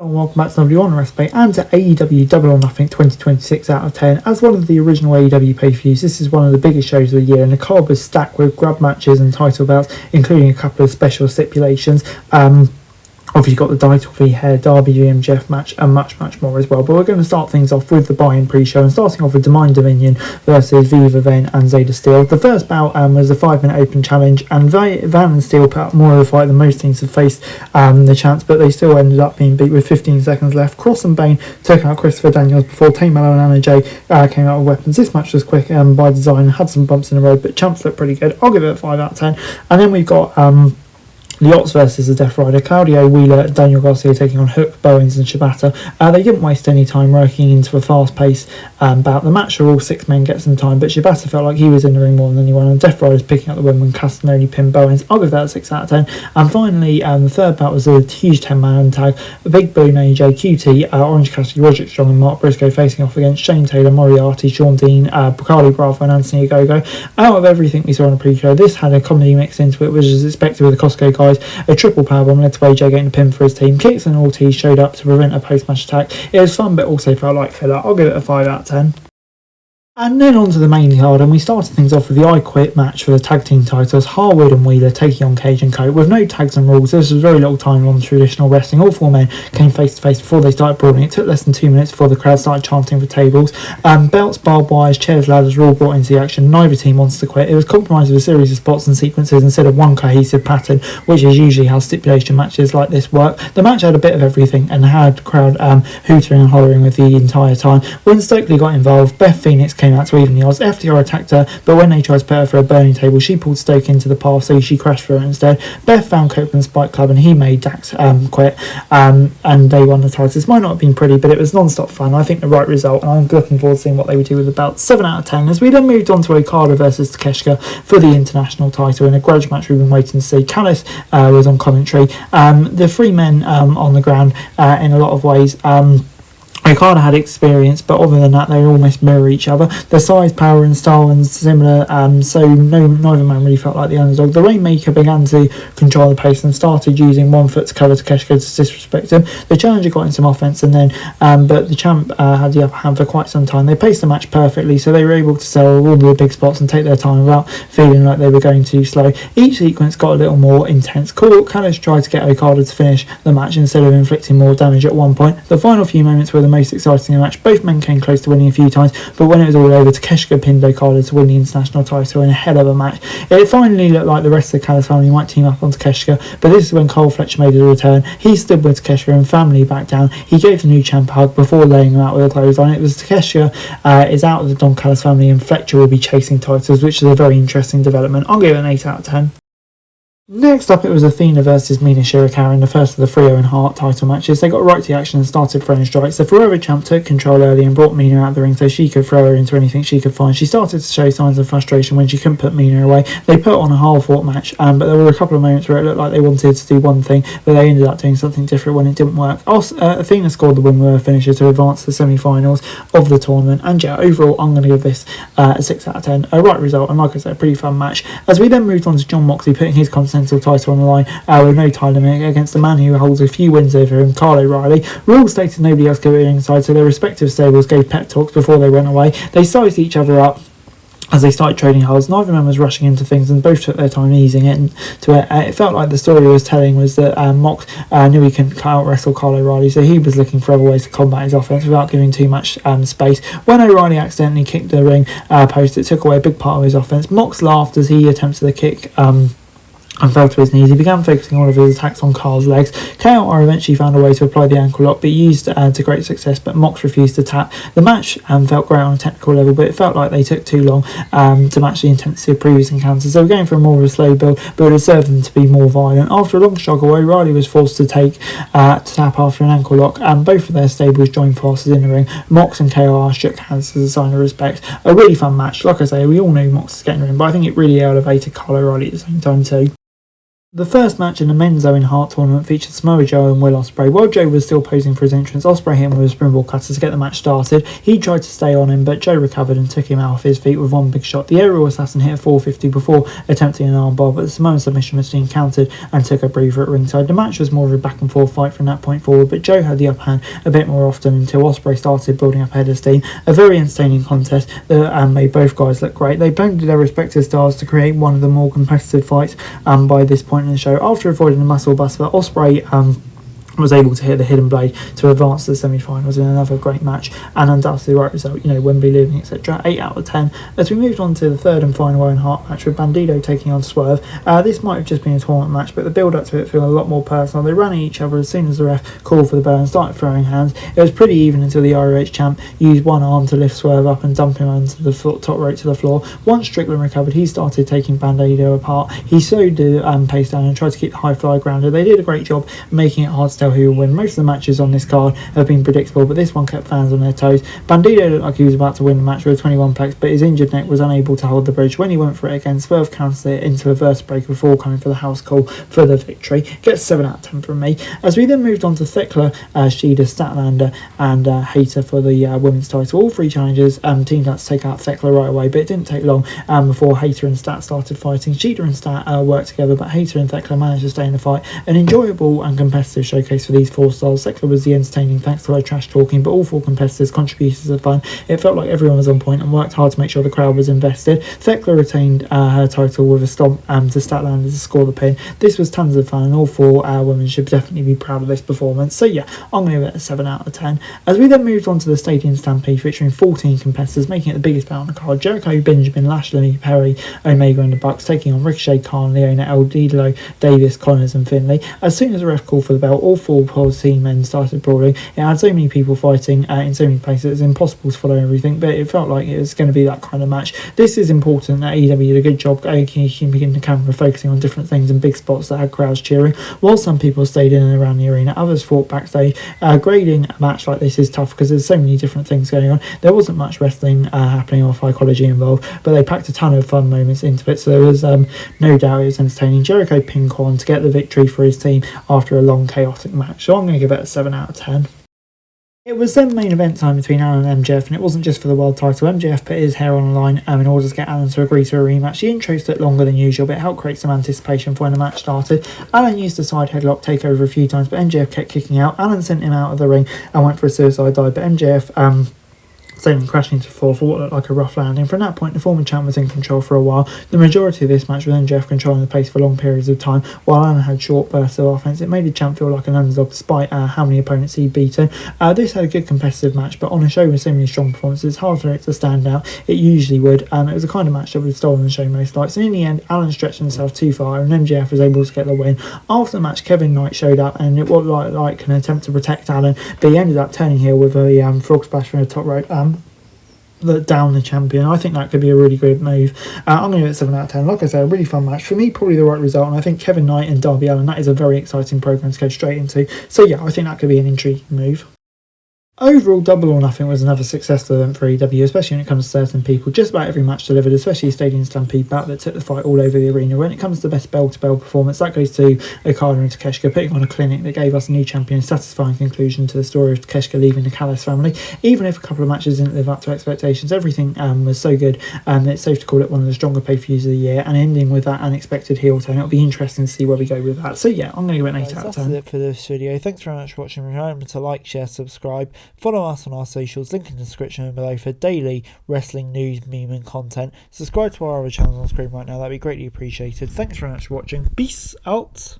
And welcome back to W1 Wrestling and to AEW Double or Nothing 2026 out of 10. As one of the original AEW pay-per-views, this is one of the biggest shows of the year, and the card was stacked with grab matches and title belts, including a couple of special stipulations. Obviously, you've got the Title v Hair, Darby v MJF match, and much more as well. But we're going to start things off with the buy-in pre-show, and starting off with Mind Dominion versus Viva Vane and Zeta Steel. The first bout was a 5-minute open challenge, and Van and Steel put up more of a fight than most teams have faced the chance, but they still ended up being beat with 15 seconds left. Cross and Bane took out Christopher Daniels before Tay Mello and Anna Jay came out with weapons. This match was quick by design, had some bumps in the road, but champs looked pretty good. I'll give it a 5 out of 10. And then we've got the Ots versus the Death Rider, Claudio Wheeler, Daniel Garcia taking on Hook, Bowens and Shibata. They didn't waste any time working into a fast pace bout. The match where all 6 men get some time, but Shibata felt like he was in the ring more than anyone, and Death Rider's picking up the win when Castagnoli pinned Bowens. I'll give that a 6 out of 10. And finally, the third bout was a huge 10-man tag. Big Boone, AJ, QT, Orange Cassidy, Roderick Strong and Mark Briscoe facing off against Shane Taylor, Moriarty, Sean Dean, Bukali Bravo and Anthony Ogogo. Out of everything we saw on the pre-show, this had a comedy mix into it, which is expected with the Costco guys. A triple powerbomb led to AJ getting the pin for his team. Kicks and Ortiz showed up to prevent a post-match attack. It was fun, but also felt like filler. I'll give it a 5 out of 10. And then on to the main card, and we started things off with the I Quit match for the tag team titles. Harwood and Wheeler taking on Cage and Co. With no tags and rules, this was very little time on traditional wrestling. All 4 men came face to face before they started brawling. It took less than 2 minutes before the crowd started chanting for tables. Belts, barbed wires, chairs, ladders were all brought into the action. Neither team wants to quit. It was compromised with a series of spots and sequences instead of one cohesive pattern, which is usually how stipulation matches like this work. The match had a bit of everything and had the crowd hootering and hollering with the entire time. When Stokely got involved, Beth Phoenix came out to even the odds. FTR attacked her, but when they tried to put her for a burning table, she pulled Stoke into the path, so she crashed for it instead. Beth found Copeland's Spike Club and he made Dax quit, and they won the titles. This might not have been pretty, but it was non-stop fun. I think the right result, and I'm looking forward to seeing what they would do with the belt. 7 out of 10. As we then moved on to Okada versus Takeshita for the international title in a grudge match we've been waiting to see. Callis was on commentary. The 3 men on the ground in a lot of ways. Okada had experience, but other than that, they almost mirror each other. The size, power, and style were similar, so neither man really felt like the underdog. The Rainmaker began to control the pace and started using one foot to cover Takeshita to disrespect him. The challenger got in some offense, and then, but the champ had the upper hand for quite some time. They paced the match perfectly, so they were able to sell all the big spots and take their time without feeling like they were going too slow. Each sequence got a little more intense. Callis tried to get Okada to finish the match instead of inflicting more damage at one point. The final few moments were the most exciting in the match. Both men came close to winning a few times, but when it was all over, Takeshita pinned Okada to win the international title in a hell of a match. It finally looked like the rest of the Callis family might team up on Takeshita, but this is when Cole Fletcher made his return. He stood with Takeshita and family back down. He gave the new champ a hug before laying him out with a clothesline. It was Takeshita is out of the Don Callis family, and Fletcher will be chasing titles, which is a very interesting development. I'll give it an 8 out of 10. Next up, it was Athena versus Mina Shirakawa in the first of the Frio and Hart title matches. They got right to the action and started throwing strikes. The Forever champ took control early and brought Mina out of the ring so she could throw her into anything she could find. She started to show signs of frustration when she couldn't put Mina away. They put on a hard-fought match, but there were a couple of moments where it looked like they wanted to do one thing, but they ended up doing something different when it didn't work. Athena scored the win with her finisher to advance to the semi-finals of the tournament. And yeah, overall, I'm going to give this a 6 out of 10. A right result, and like I said, a pretty fun match. As we then moved on to Jon Moxley putting his Continental title on the line with no time limit against a man who holds a few wins over him, Kyle O'Reilly. Rules stated nobody else could be inside, so their respective stables gave pep talks before they went away. They sized each other up as they started trading holds. Neither man was rushing into things and both took their time easing into it. It felt like the story was telling was that Mox knew he couldn't out-wrestle Kyle O'Reilly, so he was looking for other ways to combat his offense without giving too much space. When O'Reilly accidentally kicked the ring post, it took away a big part of his offense. Mox laughed as he attempted the kick and fell to his knees. He began focusing all of his attacks on Carl's legs. KOR eventually found a way to apply the ankle lock, but used to great success, but Mox refused to tap. The match felt great on a technical level, but it felt like they took too long to match the intensity of previous encounters. They were going for more of a slow build, but it would serve them to be more violent. After a long struggle, O'Reilly was forced to tap after an ankle lock, and both of their stables joined forces in the ring. Mox and KOR shook hands as a sign of respect. A really fun match. Like I say, we all knew Mox was getting in the ring, but I think it really elevated Kyle O'Reilly at the same time too. The first match in the men's Owen Hart tournament featured Samoa Joe and Will Ospreay. While Joe was still posing for his entrance, Ospreay hit him with a springboard cutter to get the match started. He tried to stay on him, but Joe recovered and took him out off his feet with one big shot. The aerial assassin hit a 450 before attempting an armbar, but the Samoan submission machine countered and took a breather at ringside. The match was more of a back and forth fight from that point forward, but Joe had the upper hand a bit more often until Ospreay started building up a head of steam. A very entertaining contest that made both guys look great. They blended their respective styles to create one of the more competitive fights by this point in the show. After avoiding the muscle buster, Ospreay was able to hit the hidden blade to advance to the semi-finals in another great match, and undoubtedly the right result, Wembley living, etc. 8 out of 10. As we moved on to the third and final Owen Hart match with Bandido taking on Swerve, this might have just been a tournament match, but the build-up to it felt a lot more personal. They ran at each other as soon as the ref called for the bell and started throwing hands. It was pretty even until the ROH champ used one arm to lift Swerve up and dump him onto the top rope to the floor. Once Strickland recovered, he started taking Bandido apart. He slowed the pace down and tried to keep the high fly grounded. They did a great job making it hard to tell who will win. Most of the matches on this card have been predictable, but this one kept fans on their toes. Bandido looked like he was about to win the match with a 21 plex, but his injured neck was unable to hold the bridge. When he went for it again, Swerve countered it into a verse break before coming for the house call for the victory. Gets 7 out of 10 from me. As we then moved on to Thekla, Shida, Statlander and Hayter for the women's title. All three challengers teamed out to take out Thekla right away, but it didn't take long before Hayter and Stat started fighting. Shida and Stat worked together, but Hayter and Thekla managed to stay in the fight. An enjoyable and competitive showcase for these four stars. Thekla was the entertaining thanks to her trash talking, but all four competitors contributed to the fun. It felt like everyone was on point and worked hard to make sure the crowd was invested. Thekla retained her title with a stomp to Statlander to score the pin. This was tons of fun, and all four women should definitely be proud of this performance. So yeah, I'm going to give it a 7 out of 10. As we then moved on to the Stadium Stampede featuring 14 competitors, making it the biggest bout on the card. Jericho, Benjamin, Lashley, Perry, Omega and the Bucks taking on Ricochet, Khan, Leona, Aewdon, Davis, Connors and Finlay. As soon as the ref called for the bell, all four team men started brawling. It had so many people fighting in so many places, it was impossible to follow everything, but it felt like it was going to be that kind of match. This is important that AEW did a good job keeping the camera focusing on different things and big spots that had crowds cheering. While some people stayed in and around the arena, others fought backstage. Grading a match like this is tough because there's so many different things going on. There wasn't much wrestling happening or psychology involved, but they packed a ton of fun moments into it, so there was no doubt it was entertaining. Jericho pinned Khan to get the victory for his team after a long chaotic match, so I'm going to give it a 7 out of 10. It was then main event time between Alan and MJF, and it wasn't just for the world title. MJF put his hair on the line in order to get Alan to agree to a rematch. The intro took longer than usual, but it helped create some anticipation for when the match started. Alan used the side headlock takeover a few times, but MJF kept kicking out. Alan sent him out of the ring and went for a suicide dive, but MJF sending crashing to the floor for what looked like a rough landing. From that point, the former champ was in control for a while. The majority of this match was MJF controlling the pace for long periods of time, while Alan had short bursts of offense. It made the champ feel like an underdog despite how many opponents he'd beaten. This had a good competitive match, but on a show with so many strong performances, it's hard for it to stand out. It usually would, and it was the kind of match that would have stolen the show most nights. And in the end, Alan stretched himself too far, and MJF was able to get the win. After the match, Kevin Knight showed up, and it was like an attempt to protect Alan, but he ended up turning heel with a frog splash from the top rope. Down the champion. I think that could be a really good move. I'm going to give it 7 out of 10. Like I said, a really fun match. For me, probably the right result, and I think Kevin Knight and Darby Allin, that is a very exciting program to go straight into. So yeah, I think that could be an intriguing move. Overall, Double or Nothing was another successful event for AEW, especially when it comes to certain people. Just about every match delivered, especially a Stadium Stampede bout that took the fight all over the arena. When it comes to the best bell-to-bell performance, that goes to Okada and Takeshita putting on a clinic that gave us a new champion, satisfying conclusion to the story of Takeshita leaving the Callis family. Even if a couple of matches didn't live up to expectations, everything was so good that it's safe to call it one of the stronger pay-per-views of the year, and ending with that unexpected heel turn. It'll be interesting to see where we go with that. So yeah, I'm going to give it an 8 out of 10. That's it for this video. Thanks very much for watching. Remember to like, share, subscribe, follow us on our socials, link in the description below for daily wrestling news, meme and content. Subscribe to our other channels on screen right now, that'd be greatly appreciated. Thanks very much for watching. Peace out.